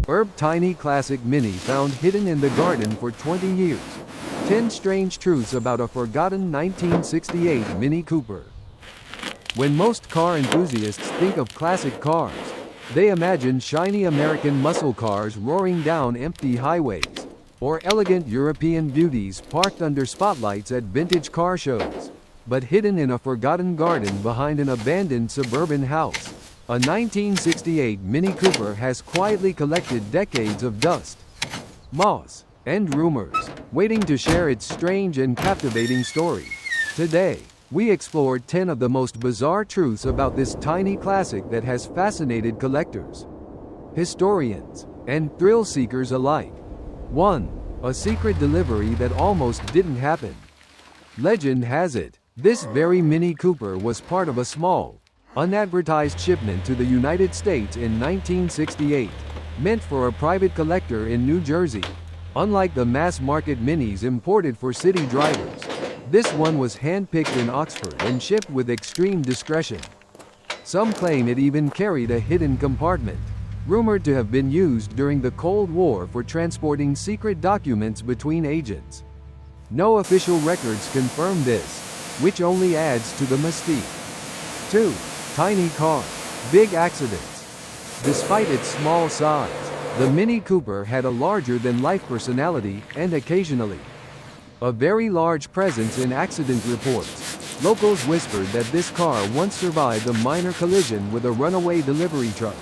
Tiny classic Mini found hidden in the garden for 20 years. 10 strange truths about a forgotten 1968 Mini Cooper. When most car enthusiasts think of classic cars, they imagine shiny American muscle cars roaring down empty highways, or elegant European beauties parked under spotlights at vintage car shows. But hidden in a forgotten garden behind an abandoned suburban house, a 1968 Mini Cooper has quietly collected decades of dust, moss, and rumors, waiting to share its strange and captivating story. Today, we explored 10 of the most bizarre truths about this tiny classic that has fascinated collectors, historians, and thrill seekers alike. 1. A secret delivery that almost didn't happen. Legend has it, this very Mini Cooper was part of a small, unadvertised shipment to the United States in 1968, meant for a private collector in New Jersey. Unlike the mass-market Minis imported for city drivers, this one was hand-picked in Oxford and shipped with extreme discretion. Some claim it even carried a hidden compartment, rumored to have been used during the Cold War for transporting secret documents between agents. No official records confirm this, which only adds to the mystique. 2. Tiny car. Big accidents. Despite its small size, the Mini Cooper had a larger-than-life personality, and occasionally, a very large presence in accident reports. Locals whispered that this car once survived a minor collision with a runaway delivery truck,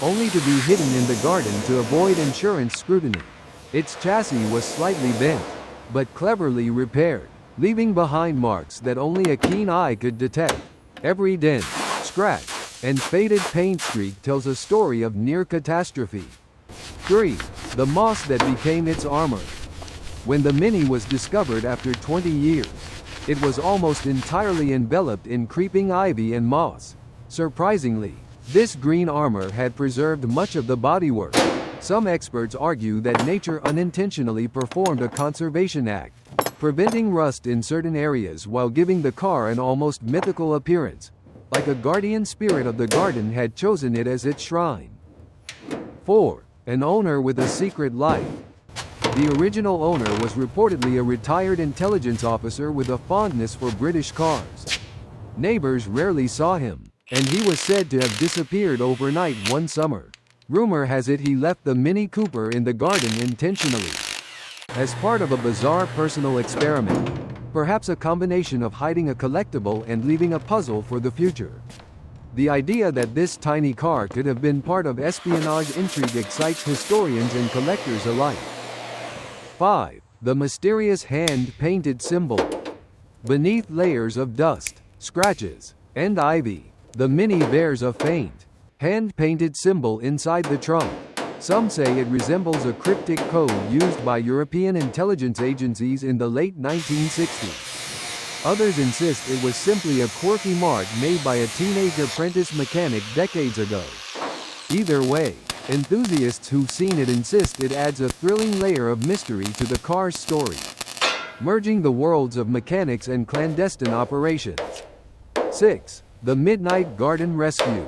only to be hidden in the garden to avoid insurance scrutiny. Its chassis was slightly bent, but cleverly repaired, leaving behind marks that only a keen eye could detect. Every dent, scratch, and faded paint streak tells a story of near catastrophe. 3. The moss that became its armor. When the Mini was discovered after 20 years, it was almost entirely enveloped in creeping ivy and moss. Surprisingly, this green armor had preserved much of the bodywork. Some experts argue that nature unintentionally performed a conservation act, preventing rust in certain areas while giving the car an almost mythical appearance, like a guardian spirit of the garden had chosen it as its shrine. 4. An owner with a secret life. The original owner was reportedly a retired intelligence officer with a fondness for British cars. Neighbors rarely saw him, and he was said to have disappeared overnight one summer. Rumor has it he left the Mini Cooper in the garden intentionally, as part of a bizarre personal experiment, perhaps a combination of hiding a collectible and leaving a puzzle for the future. The idea that this tiny car could have been part of espionage intrigue excites historians and collectors alike. 5. The mysterious hand-painted symbol. Beneath layers of dust, scratches, and ivy, the Mini bears a faint, hand-painted symbol inside the trunk. Some say it resembles a cryptic code used by European intelligence agencies in the late 1960s. Others insist it was simply a quirky mark made by a teenage apprentice mechanic decades ago. Either way, enthusiasts who've seen it insist it adds a thrilling layer of mystery to the car's story, merging the worlds of mechanics and clandestine operations. 6. The Midnight Garden Rescue.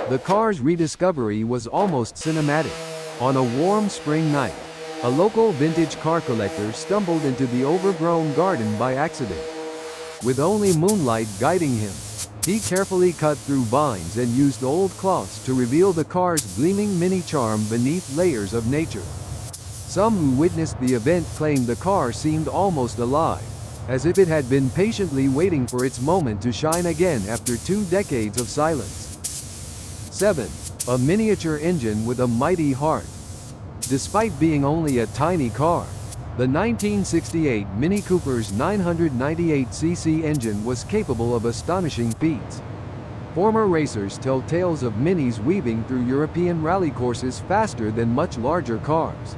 The car's rediscovery was almost cinematic. On a warm spring night, a local vintage car collector stumbled into the overgrown garden by accident. With only moonlight guiding him, he carefully cut through vines and used old cloths to reveal the car's gleaming mini charm beneath layers of nature. Some who witnessed the event claimed the car seemed almost alive, as if it had been patiently waiting for its moment to shine again after 2 decades of silence. 7. A miniature engine with a mighty heart. Despite being only a tiny car, the 1968 Mini Cooper's 998cc engine was capable of astonishing feats. Former racers tell tales of Minis weaving through European rally courses faster than much larger cars.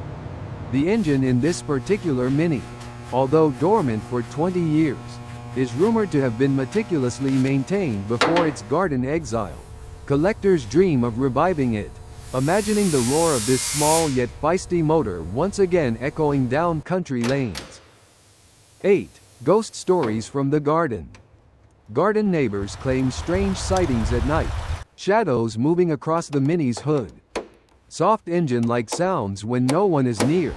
The engine in this particular Mini, although dormant for 20 years, is rumored to have been meticulously maintained before its garden exile. Collectors dream of reviving it, imagining the roar of this small yet feisty motor once again echoing down country lanes. 8. Ghost stories from the garden. Garden neighbors claim strange sightings at night, shadows moving across the Mini's hood. soft engine-like sounds when no one is near,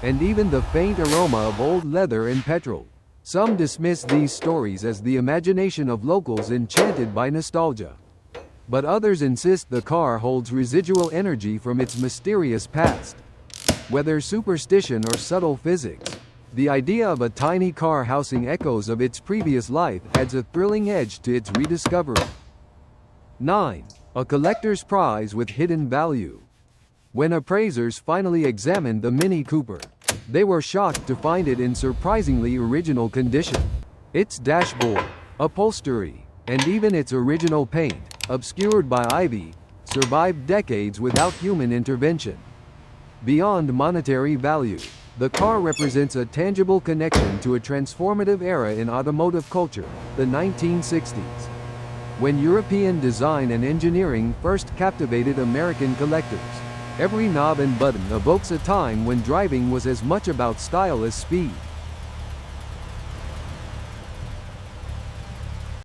and even the faint aroma of old leather and petrol. Some dismiss these stories as the imagination of locals enchanted by nostalgia. But others insist the car holds residual energy from its mysterious past. Whether superstition or subtle physics, the idea of a tiny car housing echoes of its previous life adds a thrilling edge to its rediscovery. 9. A collector's prize with hidden value. When appraisers finally examined the Mini Cooper, they were shocked to find it in surprisingly original condition. Its dashboard, upholstery, and even its original paint, obscured by ivy, survived decades without human intervention. Beyond monetary value, the car represents a tangible connection to a transformative era in automotive culture, the 1960s. When European design and engineering first captivated American collectors, every knob and button evokes a time when driving was as much about style as speed.